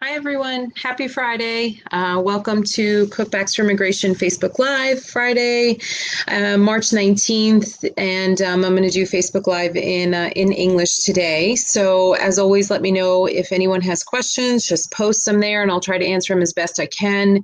Hi, everyone. Happy Friday. Welcome to Cookbacks for Immigration Facebook Live, Friday, March 19th. And I'm going to do Facebook Live in English today. So as always, let me know if anyone has questions, just post them there and I'll try to answer them as best I can.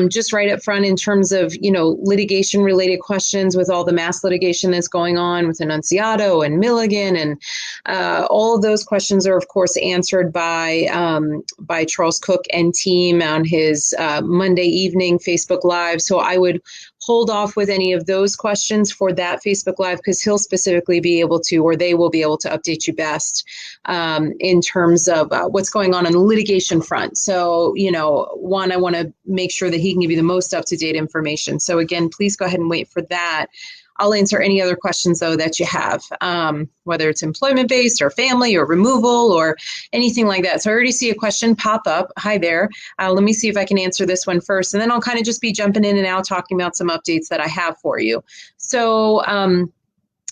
Just right up front in terms of, litigation related questions with all the mass litigation that's going on with Enunciado and Milligan. And all of those questions are, of course, answered by Charles Cook and team on his Monday evening Facebook Live. So I would hold off with any of those questions for that Facebook Live because he'll specifically be able to, or they will be able to update you best in terms of what's going on the litigation front. So, one, I want to make sure that he can give you the most up-to-date information. So again, please go ahead and wait for that. I'll answer any other questions, though, that you have, whether it's employment-based or family or removal or anything like that. So I already see a question pop up. Hi there. Let me see if I can answer this one first, and then I'll kind of just be jumping in and out talking about some updates that I have for you. So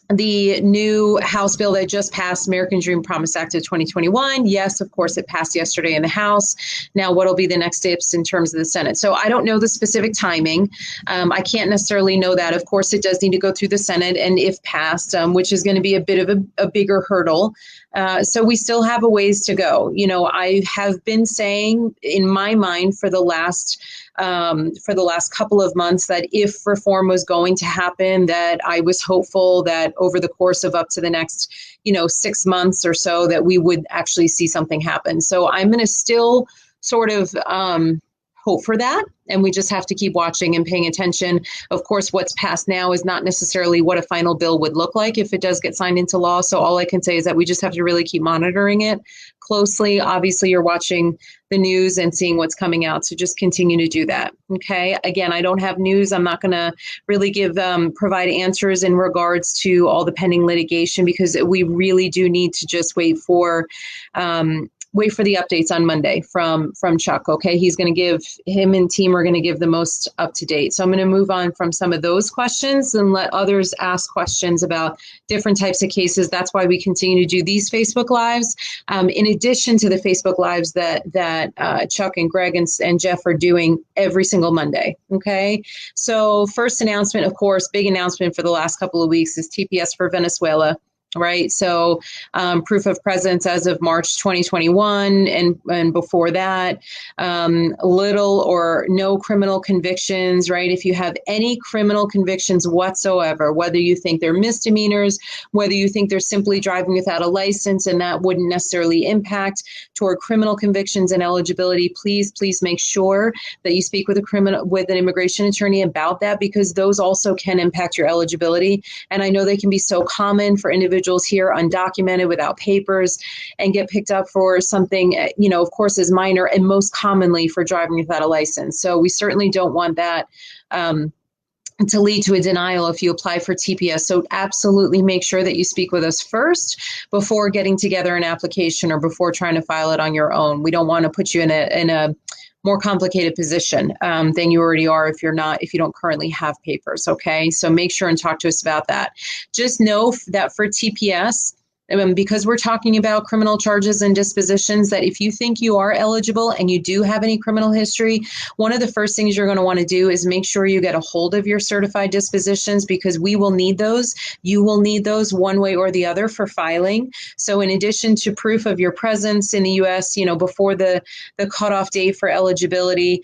the new House bill that just passed, American Dream Promise Act of 2021. Yes, of course, it passed yesterday in the House. Now, what will be the next steps in terms of the Senate? So I don't know the specific timing. I can't necessarily know that. Of course, it does need to go through the Senate, and if passed, which is going to be a bit of a bigger hurdle. So we still have a ways to go. I have been saying in my mind for the last couple of months that if reform was going to happen, that I was hopeful that over the course of up to the next, 6 months or so, that we would actually see something happen. So I'm going to still sort of hope for that. And we just have to keep watching and paying attention. Of course, what's passed now is not necessarily what a final bill would look like if it does get signed into law. So all I can say is that we just have to really keep monitoring it closely. Obviously, you're watching the news and seeing what's coming out. So just continue to do that. Okay. Again, I don't have news. I'm not going to really provide answers in regards to all the pending litigation because we really do need to just wait for the updates on Monday from Chuck. Okay. He's going to him and team are going to give the most up to date. So I'm going to move on from some of those questions and let others ask questions about different types of cases. That's why we continue to do these Facebook Lives. In addition to the Facebook Lives that Chuck and Greg and Jeff are doing every single Monday. Okay. So first announcement, of course, big announcement for the last couple of weeks is TPS for Venezuela. Right. So proof of presence as of March 2021 and before that, little or no criminal convictions. Right. If you have any criminal convictions whatsoever, whether you think they're misdemeanors, whether you think they're simply driving without a license and that wouldn't necessarily impact toward criminal convictions and eligibility, please make sure that you speak with an immigration attorney about that because those also can impact your eligibility. And I know they can be so common for individuals here undocumented without papers and get picked up for something, of course, is minor and most commonly for driving without a license. So we certainly don't want that to lead to a denial if you apply for TPS. So absolutely make sure that you speak with us first before getting together an application or before trying to file it on your own. We don't want to put you in a more complicated position than you already are if you don't currently have papers. Okay, so make sure and talk to us about that. Just know that for TPS, because we're talking about criminal charges and dispositions, that if you think you are eligible and you do have any criminal history, one of the first things you're going to want to do is make sure you get a hold of your certified dispositions because we will need those. You will need those one way or the other for filing. So in addition to proof of your presence in the U.S., before the cutoff date for eligibility,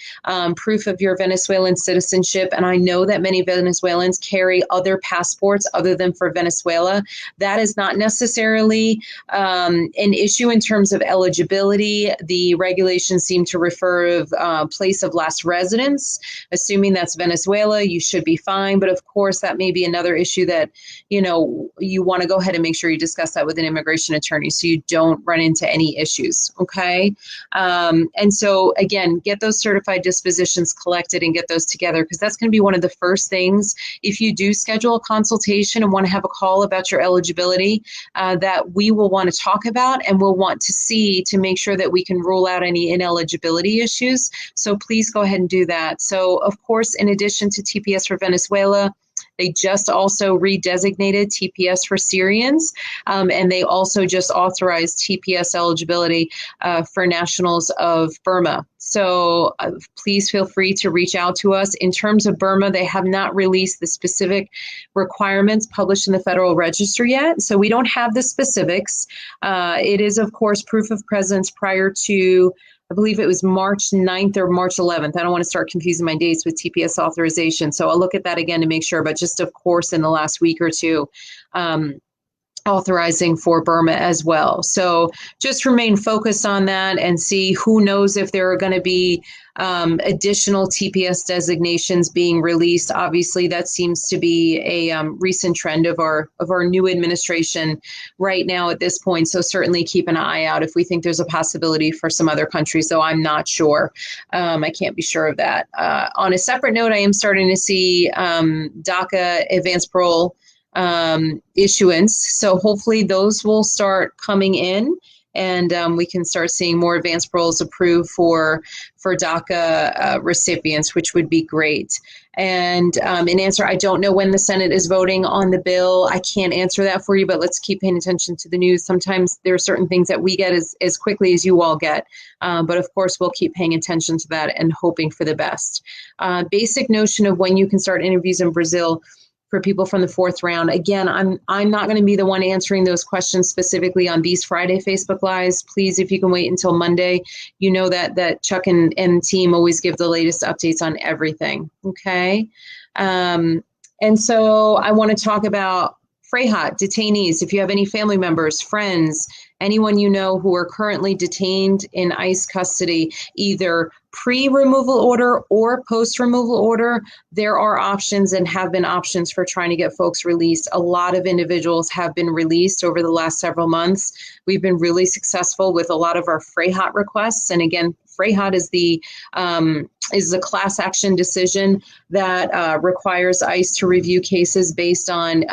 proof of your Venezuelan citizenship, and I know that many Venezuelans carry other passports other than for Venezuela. That is not necessarily an issue in terms of eligibility. The regulations seem to refer to place of last residence. Assuming that's Venezuela, you should be fine. But of course, that may be another issue that, you want to go ahead and make sure you discuss that with an immigration attorney so you don't run into any issues. Okay. And so again, get those certified dispositions collected and get those together because that's going to be one of the first things if you do schedule a consultation and want to have a call about your eligibility that we will want to talk about and we'll want to see to make sure that we can rule out any ineligibility issues. So please go ahead and do that. So of course, in addition to TPS for Venezuela, They just also redesignated TPS for Syrians, and they also just authorized TPS eligibility for nationals of Burma. So please feel free to reach out to us. In terms of Burma, they have not released the specific requirements published in the Federal Register yet, so we don't have the specifics. It is, of course, proof of presence prior to, I believe it was March 9th or March 11th. I don't want to start confusing my dates with TPS authorization, so I'll look at that again to make sure, but just, of course, in the last week or two, authorizing for Burma as well. So just remain focused on that and see, who knows if there are going to be additional TPS designations being released. Obviously, that seems to be a recent trend of our new administration right now at this point. So certainly keep an eye out if we think there's a possibility for some other countries, though I'm not sure. I can't be sure of that. On a separate note, I am starting to see DACA Advance Parole issuance. So hopefully those will start coming in, and we can start seeing more advanced paroles approved for DACA recipients, which would be great. And in answer, I don't know when the Senate is voting on the bill. I can't answer that for you, but let's keep paying attention to the news. Sometimes there are certain things that we get as quickly as you all get. But of course, we'll keep paying attention to that and hoping for the best. Basic notion of when you can start interviews in Brazil for people from the fourth round. Again, I'm not going to be the one answering those questions specifically on these Friday Facebook Lives. Please, if you can wait until Monday, you know that Chuck and team always give the latest updates on everything. Okay. And so I want to talk about FREYJA detainees. If you have any family members, friends, anyone you know who are currently detained in ICE custody, either pre-removal order or post-removal order, there are options and have been options for trying to get folks released. A lot of individuals have been released over the last several months. We've been really successful with a lot of our FREYJA requests. And again, FREYJA is a class action decision that requires ICE to review cases based on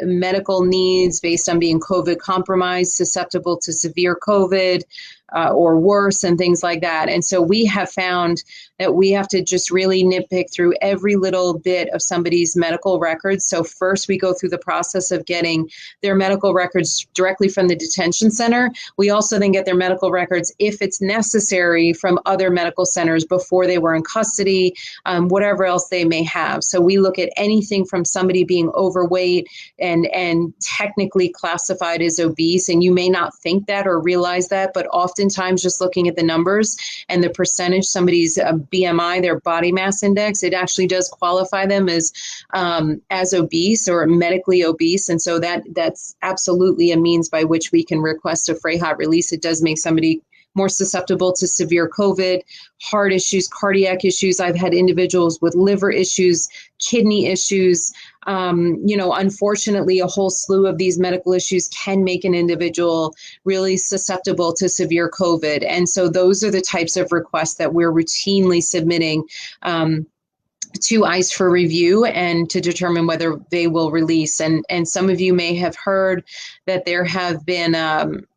medical needs, based on being COVID compromised, susceptible to severe COVID, or worse, and things like that. And so we have found that we have to just really nitpick through every little bit of somebody's medical records. So first we go through the process of getting their medical records directly from the detention center. We also then get their medical records, if it's necessary, from other medical centers before they were in custody, whatever else they may have. So we look at anything from somebody being overweight and technically classified as obese, and you may not think that or realize that, but oftentimes just looking at the numbers and the percentage somebody's BMI, their body mass index, it actually does qualify them as obese or medically obese. And so that's absolutely a means by which we can request a FREYJA release. It does make somebody more susceptible to severe COVID, heart issues, cardiac issues. I've had individuals with liver issues, kidney issues. Unfortunately, a whole slew of these medical issues can make an individual really susceptible to severe COVID. And so those are the types of requests that we're routinely submitting to ICE for review and to determine whether they will release. And some of you may have heard that there have been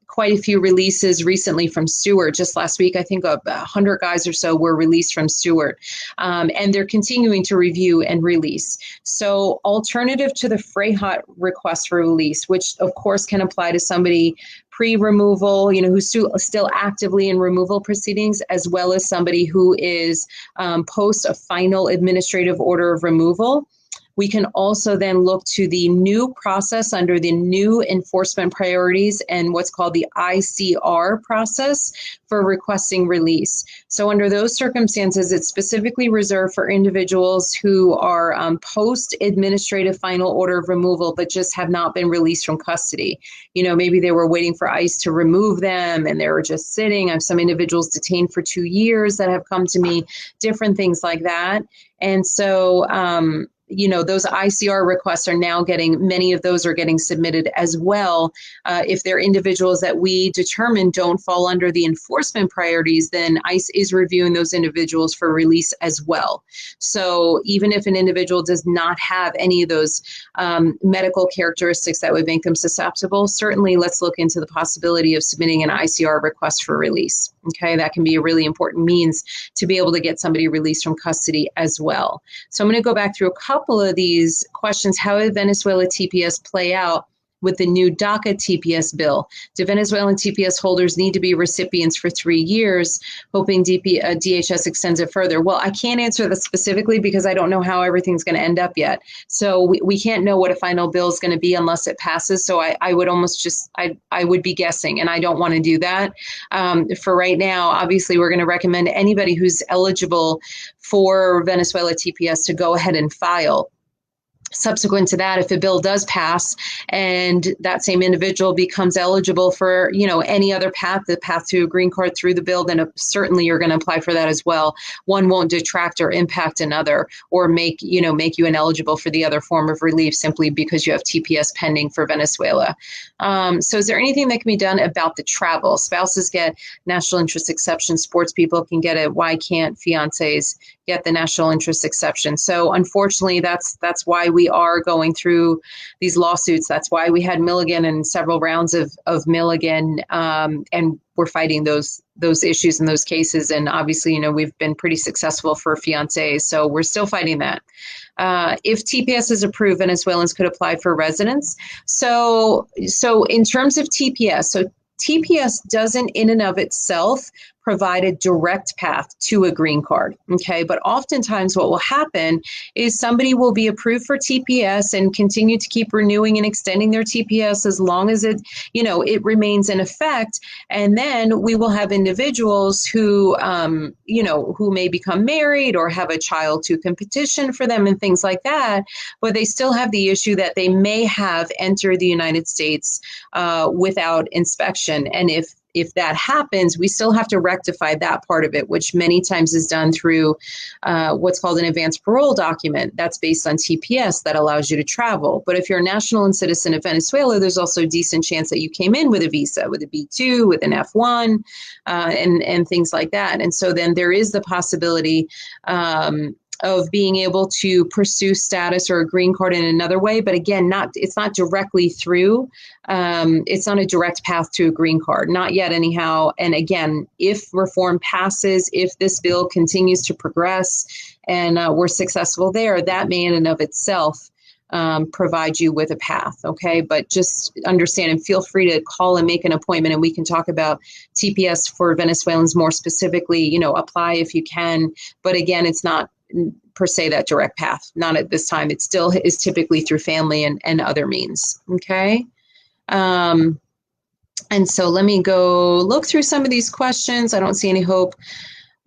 quite a few releases recently from Stewart. Just last week, I think 100 guys or so were released from Stewart, and they're continuing to review and release. So alternative to the FREYJA request for release, which of course can apply to somebody pre-removal, who's still actively in removal proceedings, as well as somebody who is post a final administrative order of removal. We can also then look to the new process under the new enforcement priorities and what's called the ICR process for requesting release. So under those circumstances, it's specifically reserved for individuals who are post-administrative final order of removal, but just have not been released from custody. Maybe they were waiting for ICE to remove them and they were just sitting. I have some individuals detained for 2 years that have come to me, different things like that. And so, those ICR requests are now many of those are getting submitted as well. If they're individuals that we determine don't fall under the enforcement priorities, then ICE is reviewing those individuals for release as well. So even if an individual does not have any of those medical characteristics that would make them susceptible, certainly let's look into the possibility of submitting an ICR request for release. Okay, that can be a really important means to be able to get somebody released from custody as well. So I'm going to go back through a couple couple of these questions. How did Venezuela TPS play out with the new DACA TPS bill? Do Venezuelan TPS holders need to be recipients for 3 years, hoping DHS extends it further? Well, I can't answer that specifically because I don't know how everything's going to end up yet. So we can't know what a final bill is going to be unless it passes. So I would almost just, I would be guessing, and I don't want to do that. For right now, obviously, we're going to recommend anybody who's eligible for Venezuela TPS to go ahead and file. Subsequent to that, if a bill does pass and that same individual becomes eligible for, any other path, the path to a green card through the bill, then certainly you're going to apply for that as well. One won't detract or impact another or make you ineligible for the other form of relief simply because you have TPS pending for Venezuela. So is there anything that can be done about the travel? Spouses get national interest exception. Sports people can get it. Why can't fiancés get the national interest exception? So unfortunately, that's why we are going through these lawsuits. That's why we had Milligan and several rounds of Milligan, and we're fighting those issues in those cases. And obviously, we've been pretty successful for fiancés, so we're still fighting that. If TPS is approved, Venezuelans could apply for residence. So in terms of TPS, TPS doesn't in and of itself provide a direct path to a green card, okay? But oftentimes what will happen is somebody will be approved for TPS and continue to keep renewing and extending their TPS as long as it remains in effect. And then we will have individuals who, who may become married or have a child who can petition for them and things like that, but they still have the issue that they may have entered the United States without inspection. And if that happens, we still have to rectify that part of it, which many times is done through what's called an advance parole document that's based on TPS that allows you to travel. But if you're a national and citizen of Venezuela, there's also a decent chance that you came in with a visa, with a B2, with an F1, and things like that. And so then there is the possibility of being able to pursue status or a green card in another way. But again, it's not directly through, it's not a direct path to a green card, not yet anyhow. And again, if reform passes, if this bill continues to progress and we're successful there, that may in and of itself provide you with a path, okay? But just understand and feel free to call and make an appointment, and we can talk about TPS for Venezuelans more specifically, apply if you can. But again, it's not per se that direct path, not at this time. It still is typically through family and other means, okay? And so let me go look through some of these questions. I don't see any hope.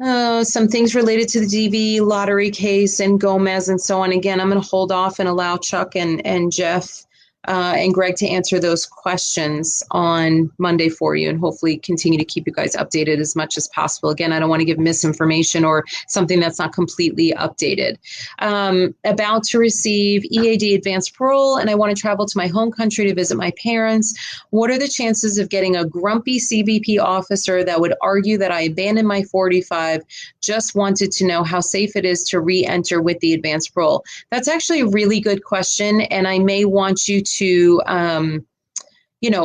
Some things related to the DV lottery case and Gomez and so on. Again, I'm going to hold off and allow Chuck and Jeff and Greg to answer those questions on Monday for you, and hopefully continue to keep you guys updated as much as possible. Again, I don't want to give misinformation or something that's not completely updated. About to receive EAD Advance Parole, and I want to travel to my home country to visit my parents. What are the chances of getting a grumpy CBP officer that would argue that I abandoned my 45? Just wanted to know how safe it is to re-enter with the Advance Parole. That's actually a really good question, and I may want you to,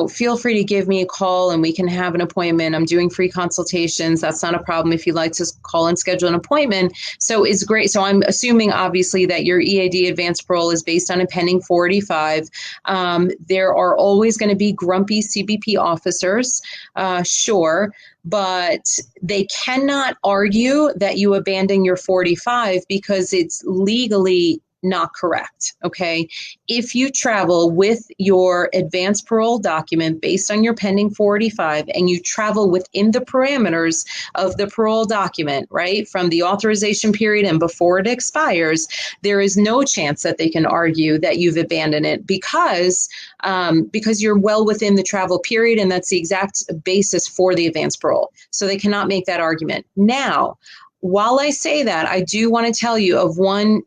feel free to give me a call and we can have an appointment. I'm doing free consultations. That's not a problem if you'd like to call and schedule an appointment. So it's great. So I'm assuming obviously that your EAD Advance Parole is based on a pending 485. There are always going to be grumpy CBP officers, sure, but they cannot argue that you abandon your 45 because it's legally not correct, okay? If you travel with your advance parole document based on your pending 485 and you travel within the parameters of the parole document, right, from the authorization period and before it expires, there is no chance that they can argue that you've abandoned it because you're well within the travel period, and that's the exact basis for the advance parole. So they cannot make that argument. Now, while I say that, I do want to tell you of one,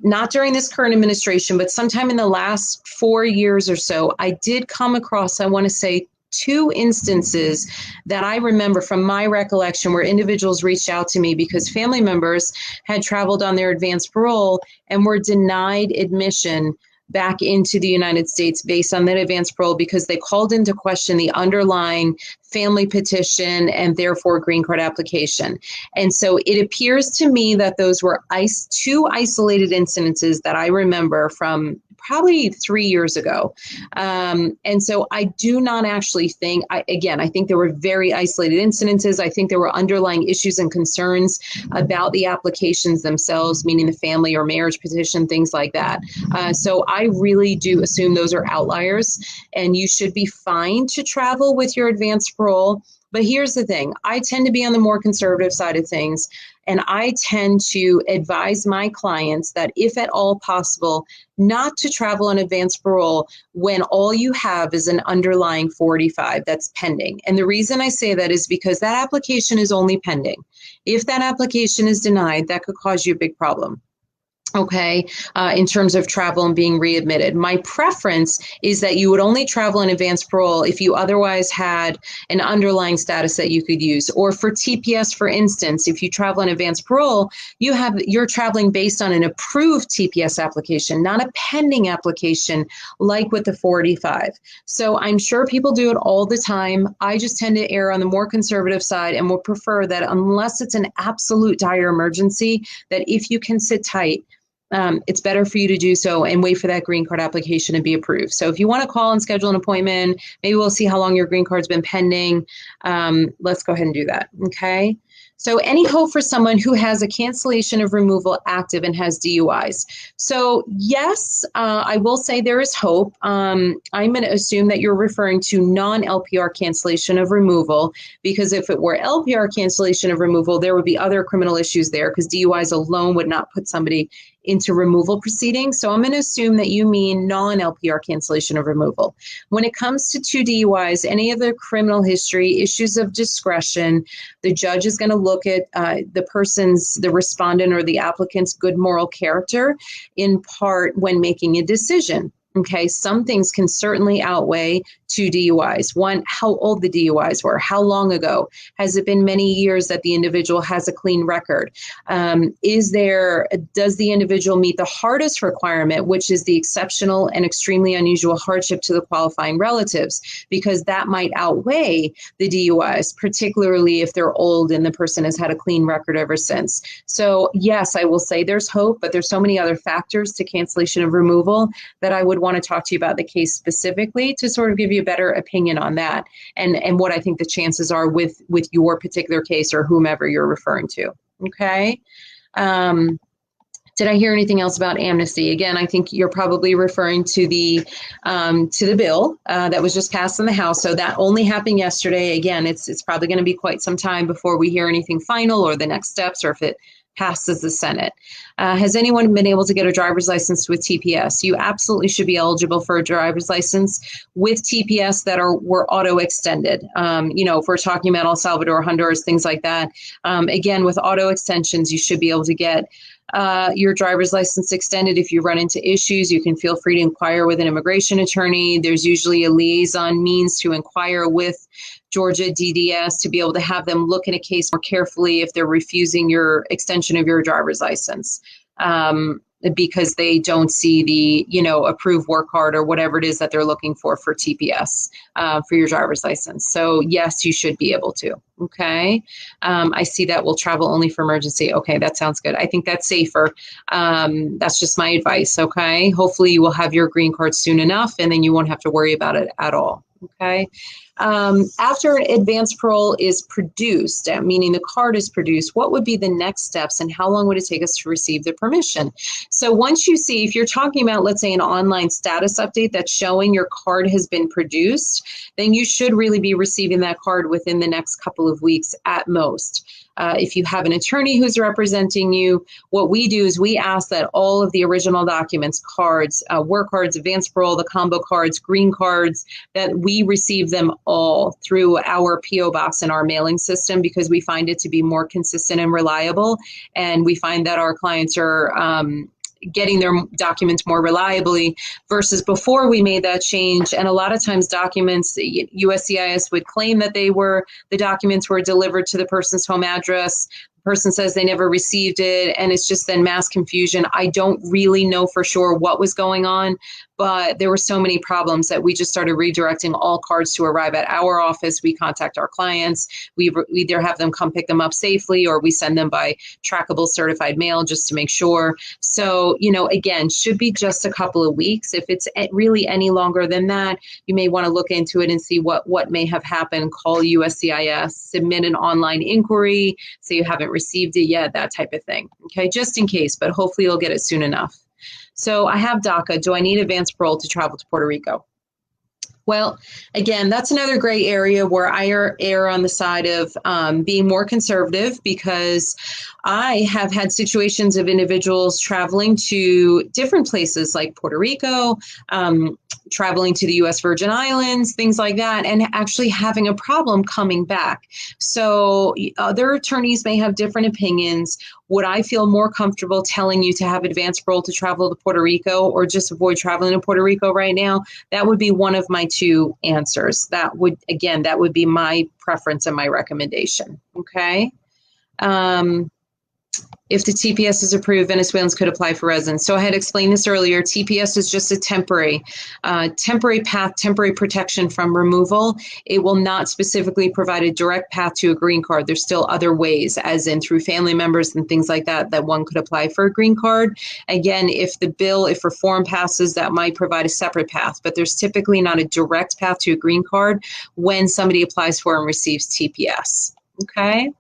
not during this current administration, but sometime in the last 4 years or so, I did come across, I want to say, 2 instances that I remember from my recollection where individuals reached out to me because family members had traveled on their advance parole and were denied admission back into the United States based on that advance parole because they called into question the underlying family petition and therefore green card application. And so it appears to me that those were two isolated incidences that I remember from probably 3 years ago. And so I do not actually think, I think there were very isolated incidences. I think there were underlying issues and concerns about the applications themselves, meaning the family or marriage petition, things like that. So I really do assume those are outliers, and you should be fine to travel with your advance parole. But here's the thing, I tend to be on the more conservative side of things, and I tend to advise my clients that if at all possible, not to travel on advance parole when all you have is an underlying 485 that's pending. And the reason I say that is because that application is only pending. If that application is denied, that could cause you a big problem. Okay, in terms of travel and being readmitted. My preference is that you would only travel in advance parole if you otherwise had an underlying status that you could use. Or for TPS, for instance, if you travel in advance parole, you're traveling based on an approved TPS application, not a pending application like with the 485. So I'm sure people do it all the time. I just tend to err on the more conservative side and would prefer that unless it's an absolute dire emergency, that if you can sit tight, it's better for you to do so and wait for that green card application to be approved. So if you want to call and schedule an appointment, maybe we'll see how long your green card's been pending. Let's go ahead and do that. Okay. So any hope for someone who has a cancellation of removal active and has DUIs? So yes, I will say there is hope. I'm going to assume that you're referring to non-LPR cancellation of removal, because if it were LPR cancellation of removal, there would be other criminal issues there because DUIs alone would not put somebody into removal proceedings. So I'm going to assume that you mean non-LPR cancellation of removal. When it comes to 2 DUIs, any of the criminal history, issues of discretion, the judge is going to look at the respondent or the applicant's good moral character in part when making a decision. Okay, some things can certainly outweigh 2 DUIs. One, how old the DUIs were, how long ago, has it been many years that the individual has a clean record? Does the individual meet the hardest requirement, which is the exceptional and extremely unusual hardship to the qualifying relatives? Because that might outweigh the DUIs, particularly if they're old and the person has had a clean record ever since. So yes, I will say there's hope, but there's so many other factors to cancellation of removal that I would want to talk to you about the case specifically to sort of give you a better opinion on that and what I think the chances are with your particular case or whomever you're referring to. Okay. Did I hear anything else about amnesty? Again, I think you're probably referring to the bill that was just passed in the House. So that only happened yesterday. Again, it's probably going to be quite some time before we hear anything final or the next steps, or if it passes the Senate. Has anyone been able to get a driver's license with TPS? You absolutely should be eligible for a driver's license with TPS that were auto extended. If we're talking about El Salvador, Honduras, things like that. Again, with auto extensions, you should be able to get your driver's license extended. If you run into issues, you can feel free to inquire with an immigration attorney. There's usually a liaison means to inquire with Georgia DDS to be able to have them look in a case more carefully if they're refusing your extension of your driver's license. Because they don't see the, approved work card or whatever it is that they're looking for TPS, for your driver's license. So yes, you should be able to. Okay. I see that will travel only for emergency. Okay. That sounds good. I think that's safer. That's just my advice. Okay. Hopefully you will have your green card soon enough and then you won't have to worry about it at all. Okay. After an advance parole is produced, meaning the card is produced, what would be the next steps and how long would it take us to receive the permission? So once you see, if you're talking about, let's say, an online status update that's showing your card has been produced, then you should really be receiving that card within the next couple of weeks at most. If you have an attorney who's representing you, what we do is we ask that all of the original documents, cards, work cards, advance parole, the combo cards, green cards, that we receive them all through our PO box and our mailing system because we find it to be more consistent and reliable. And we find that our clients are getting their documents more reliably versus before we made that change. And a lot of times documents, USCIS would claim that the documents were delivered to the person's home address, person says they never received it, and it's just then mass confusion. I don't really know for sure what was going on, but there were so many problems that we just started redirecting all cards to arrive at our office. We contact our clients. We either have them come pick them up safely, or we send them by trackable certified mail just to make sure. So, again, should be just a couple of weeks. If it's really any longer than that, you may want to look into it and see what may have happened. Call USCIS, submit an online inquiry, say you haven't received it yet, that type of thing. Okay, just in case, but hopefully you'll get it soon enough. So I have DACA. Do I need advance parole to travel to Puerto Rico? Well, again, that's another gray area where I err on the side of being more conservative, because I have had situations of individuals traveling to different places like Puerto Rico, traveling to the U.S. Virgin Islands, things like that, and actually having a problem coming back. So other attorneys may have different opinions. Would I feel more comfortable telling you to have advance parole to travel to Puerto Rico, or just avoid traveling to Puerto Rico right now? That would be one of my two answers. That would be my preference and my recommendation. Okay. If the TPS is approved, Venezuelans could apply for residence. So I had explained this earlier. TPS is just a temporary path, temporary protection from removal. It will not specifically provide a direct path to a green card. There's still other ways, as in through family members and things like that, that one could apply for a green card. Again, if reform passes, that might provide a separate path, but there's typically not a direct path to a green card when somebody applies for and receives TPS. Okay.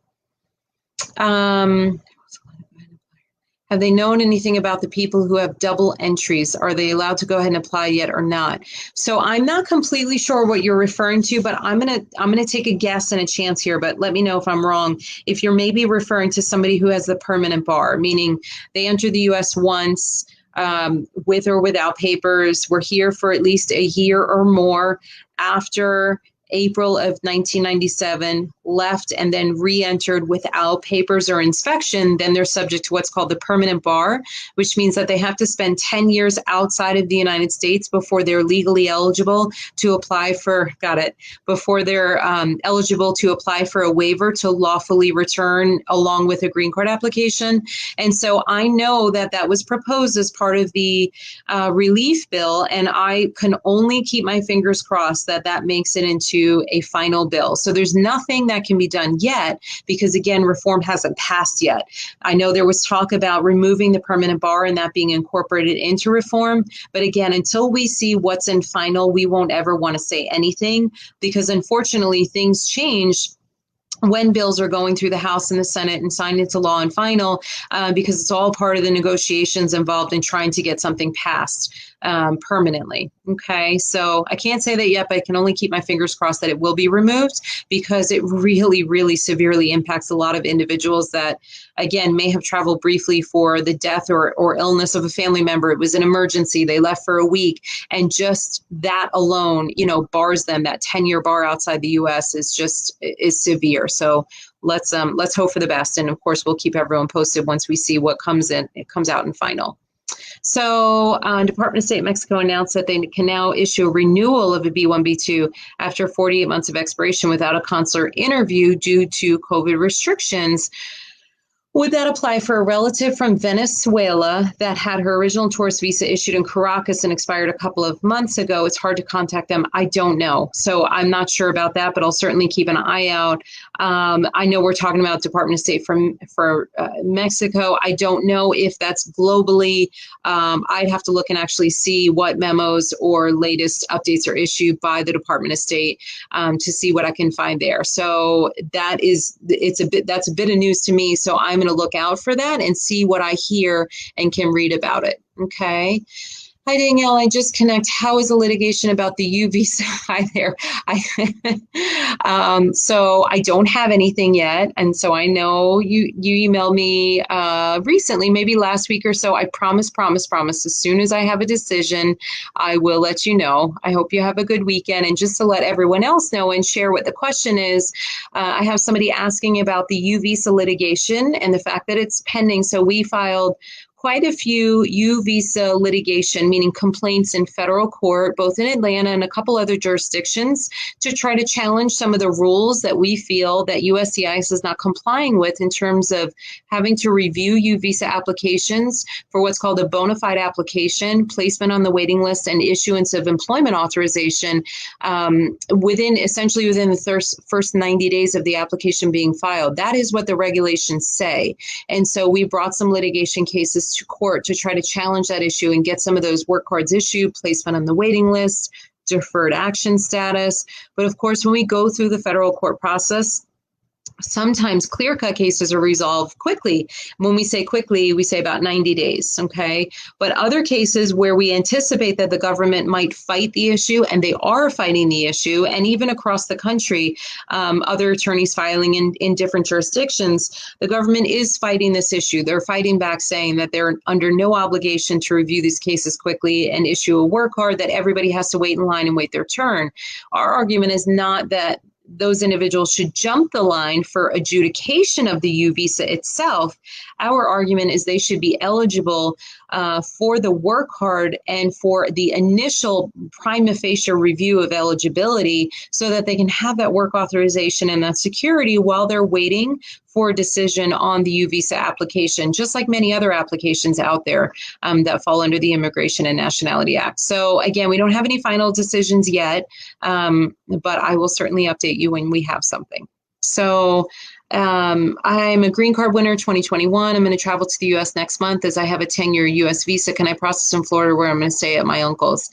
Have they known anything about the people who have double entries? Are they allowed to go ahead and apply yet or not? So I'm not completely sure what you're referring to, but I'm gonna take a guess and a chance here, but let me know if I'm wrong. If you're maybe referring to somebody who has the permanent bar, meaning they entered the U.S. once, with or without papers, were here for at least a year or more after April of 1997, left and then re-entered without papers or inspection, then they're subject to what's called the permanent bar, which means that they have to spend 10 years outside of the United States before they're legally eligible to apply for, eligible to apply for a waiver to lawfully return along with a green card application. And so I know that was proposed as part of the relief bill, and I can only keep my fingers crossed that makes it into a final bill. So there's nothing that can be done yet, because again, reform hasn't passed yet. I know there was talk about removing the permanent bar and that being incorporated into reform, but again, until we see what's in final, we won't ever want to say anything, because unfortunately things change when bills are going through the House and the Senate and signed into law and final, because it's all part of the negotiations involved in trying to get something passed permanently. Okay, so I can't say that yet, but I can only keep my fingers crossed that it will be removed, because it really, really severely impacts a lot of individuals that, again, may have traveled briefly for the death or illness of a family member. It was an emergency. They left for a week, and just that alone, bars them. That 10-year bar outside the U.S. is severe. So let's hope for the best, and of course we'll keep everyone posted once we see what comes out in final. So Department of State of Mexico announced that they can now issue a renewal of a B1B2 after 48 months of expiration without a consular interview due to COVID restrictions. Would that apply for a relative from Venezuela that had her original tourist visa issued in Caracas and expired a couple of months ago? It's hard to contact them. I don't know. So I'm not sure about that, but I'll certainly keep an eye out. I know we're talking about Department of State for Mexico. I don't know if that's globally. I'd have to look and actually see what memos or latest updates are issued by the Department of State to see what I can find there. So that's a bit of news to me. So I'm going to look out for that and see what I hear and can read about it. Okay. Hi, Danielle. I just connect. How is the litigation about the U visa? Hi there. So I don't have anything yet. And so I know you emailed me recently, maybe last week or so. I promise. As soon as I have a decision, I will let you know. I hope you have a good weekend. And just to let everyone else know and share what the question is, I have somebody asking about the U visa litigation and the fact that it's pending. So we filed quite a few U visa litigation, meaning complaints in federal court, both in Atlanta and a couple other jurisdictions, to try to challenge some of the rules that we feel that USCIS is not complying with in terms of having to review U visa applications for what's called a bona fide application, placement on the waiting list, and issuance of employment authorization essentially within the first 90 days of the application being filed. That is what the regulations say. And so we brought some litigation cases to court to try to challenge that issue and get some of those work cards issued, placement on the waiting list, deferred action status. But of course, when we go through the federal court process, sometimes clear-cut cases are resolved quickly. When we say quickly, we say about 90 days, okay? But other cases where we anticipate that the government might fight the issue, and they are fighting the issue, and even across the country, other attorneys filing in different jurisdictions, the government is fighting this issue. They're fighting back, saying that they're under no obligation to review these cases quickly and issue a work card, that everybody has to wait in line and wait their turn. Our argument is not that those individuals should jump the line for adjudication of the U visa itself. Our argument is they should be eligible for the work card and for the initial prima facie review of eligibility, so that they can have that work authorization and that security while they're waiting for a decision on the U visa application, just like many other applications out there that fall under the Immigration and Nationality Act. So again, we don't have any final decisions yet, but I will certainly update you when we have something. So I'm a green card winner 2021. I'm going to travel to the U.S. next month as I have a 10-year U.S. visa. Can I process in Florida, where I'm going to stay at my uncle's?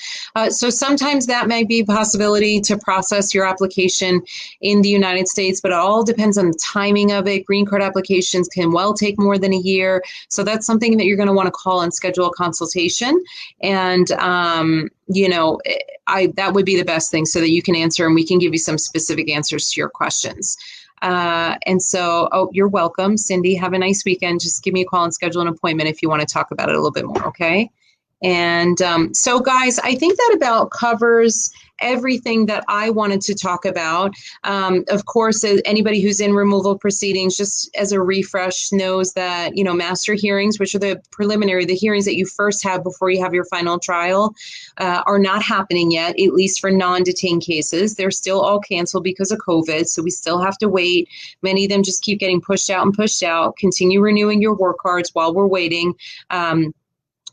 So sometimes that might be a possibility to process your application in the United States, but it all depends on the timing of it. Green card applications can well take more than a year. So that's something that you're going to want to call and schedule a consultation. And that would be the best thing, so that you can answer and we can give you some specific answers to your questions. You're welcome, Cindy. Have a nice weekend. Just give me a call and schedule an appointment if you want to talk about it a little bit more, okay? And so guys, I think that about covers everything that I wanted to talk about. Of course, anybody who's in removal proceedings, just as a refresh, knows that, master hearings, which are the hearings that you first have before you have your final trial, are not happening yet, at least for non-detained cases. They're still all canceled because of COVID, so we still have to wait. Many of them just keep getting pushed out and pushed out. Continue renewing your work cards while we're waiting.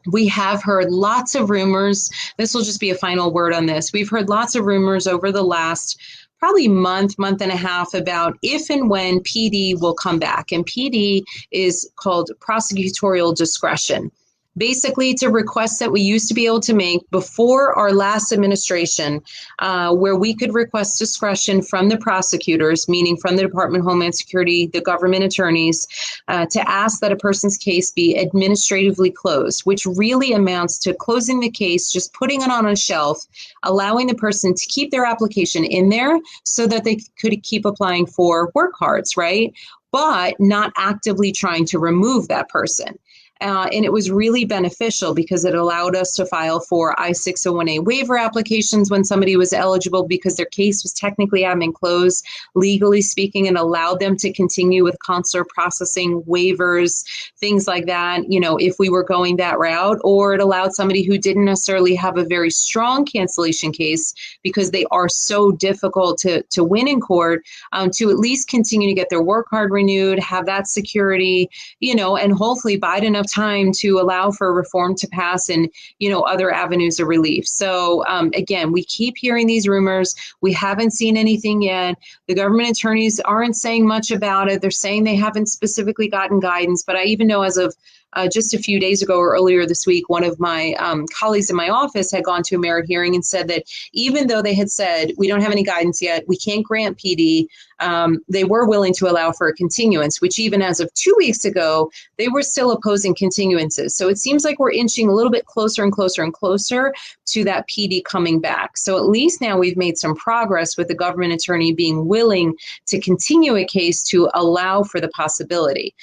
We have heard lots of rumors. This will just be a final word on this. We've heard lots of rumors over the last probably month and a half about if and when PD will come back. And PD is called prosecutorial discretion. Basically, it's a request that we used to be able to make before our last administration, where we could request discretion from the prosecutors, meaning from the Department of Homeland Security, the government attorneys, to ask that a person's case be administratively closed, which really amounts to closing the case, just putting it on a shelf, allowing the person to keep their application in there so that they could keep applying for work cards, right? But not actively trying to remove that person. And it was really beneficial because it allowed us to file for I-601A waiver applications when somebody was eligible because their case was technically admin closed, legally speaking, and allowed them to continue with consular processing, waivers, things like that, if we were going that route. Or it allowed somebody who didn't necessarily have a very strong cancellation case because they are so difficult to win in court, to at least continue to get their work card renewed, have that security, and hopefully bide enough time to allow for reform to pass and, other avenues of relief. So again, we keep hearing these rumors. We haven't seen anything yet. The government attorneys aren't saying much about it. They're saying they haven't specifically gotten guidance, but I even know as of just a few days ago or earlier this week, one of my colleagues in my office had gone to a merit hearing and said that even though they had said, we don't have any guidance yet, we can't grant PD, they were willing to allow for a continuance, which even as of 2 weeks ago, they were still opposing continuances. So it seems like we're inching a little bit closer and closer and closer to that PD coming back. So at least now we've made some progress with the government attorney being willing to continue a case to allow for the possibility.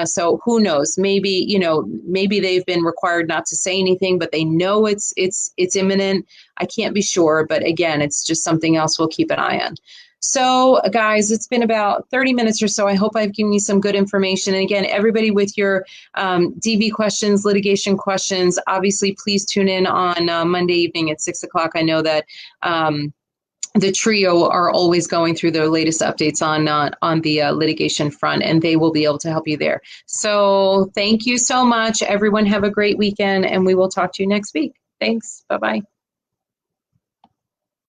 So who knows? Maybe, maybe they've been required not to say anything, but they know it's imminent. I can't be sure, but again, it's just something else we'll keep an eye on. So, guys, it's been about 30 minutes or so. I hope I've given you some good information. And again, everybody with your DB questions, litigation questions, obviously, please tune in on Monday evening at 6 o'clock. I know that the trio are always going through their latest updates on the litigation front, and they will be able to help you there. So thank you so much. Everyone have a great weekend, and we will talk to you next week. Thanks. Bye-bye.